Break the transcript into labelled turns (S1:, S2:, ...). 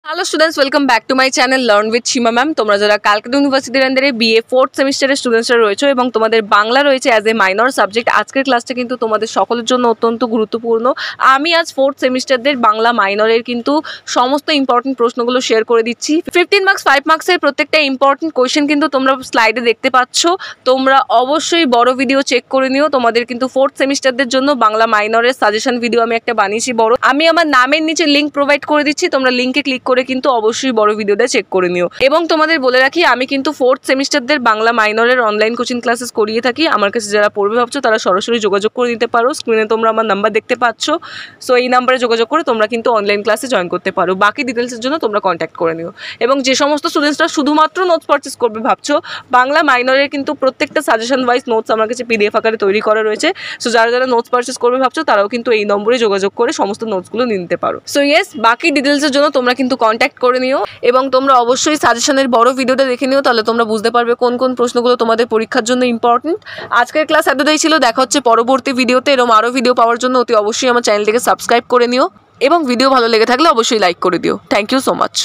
S1: Hello students, welcome back to my channel learn with Seema ma'am. তোমরা যারা ক্যালকাটা ইউনিভার্সিটির আন্ডারে বিএ 4th সেমিস্টারের স্টুডেন্টসরা রয়েছে এবং তোমাদের বাংলা রয়েছে অ্যাজ এ মাইনর সাবজেক্ট, আজকের ক্লাসটা কিন্তু তোমাদের সকলের জন্য অত্যন্ত গুরুত্বপূর্ণ। আমি আজ 4th সেমিস্টারদের বাংলা মাইনরের কিন্তু সমস্ত ইম্পর্টেন্ট প্রশ্নগুলো শেয়ার করে দিচ্ছি। 15 মার্কস 5 মার্কসের প্রত্যেকটা ইম্পর্টেন্ট কোয়েশ্চেন কিন্তু তোমরা স্লাইডে দেখতে পাচ্ছ। তোমরা অবশ্যই বড় ভিডিও চেক করে নিও। তোমাদের কিন্তু 4th সেমিস্টারদের জন্য বাংলা মাইনরের সাজেশন ভিডিও আমি একটা বানিয়েছি বড়। আমি আমার নামের নিচে লিঙ্ক প্রোভাইড করে দিচ্ছি, তোমরা লিঙ্কে ক্লিক করে কিন্তু অবশ্যই বড় ভিডিওটা চেক করে নিও। এবং তোমাদের বলে রাখি, আমি কিন্তু 4th সেমিস্টারদের বাংলা মাইনরের অনলাইন কোচিং ক্লাসেস করিয়ে থাকি। আমার কাছে যারা পড়বে ভাবছো তারা সরাসরি যোগাযোগ করে নিতে পারো। স্ক্রিনে তোমরা আমার নাম্বার দেখতে পাচ্ছ, সো এই নাম্বারে যোগাযোগ করে তোমরা কিন্তু অনলাইন ক্লাসে জয়েন করতে পারো। বাকি ডিটেলসের জন্য তোমরা কন্ট্যাক্ট করে নিও। এবং যে সমস্ত স্টুডেন্টসরা শুধুমাত্র নোটস পারচেস করবে ভাবছো, বাংলা মাইনরের কিন্তু প্রত্যেকটা সাজেশন ওয়াইজ নোটস আমার কাছে পিডিএফ আকারে তৈরি করা রয়েছে। সো যারা যারা নোটস পারচেস করবে ভাবছো তারাও কিন্তু এই নম্বরে যোগাযোগ করে সমস্ত নোটসগুলো নিতে পারো। সো ইয়েস, বাকি ডিটেলসের জন্য তোমরা কিন্তু কন্ট্যাক্ট করে নিও এবং তোমরা অবশ্যই সাজেশনের বড় ভিডিওটা দেখে নিও, তাহলে তোমরা বুঝতে পারবে কোন কোন প্রশ্নগুলো তোমাদের পরীক্ষার জন্য ইম্পর্টেন্ট। আজকের ক্লাস এতটাই ছিল, দেখা হচ্ছে পরবর্তী ভিডিওতে। এরকম আরও ভিডিও পাওয়ার জন্য অতি অবশ্যই আমার চ্যানেলটিকে সাবস্ক্রাইব করে নিও এবং ভিডিও ভালো লেগে থাকলে অবশ্যই লাইক করে দিও। Thank you so much.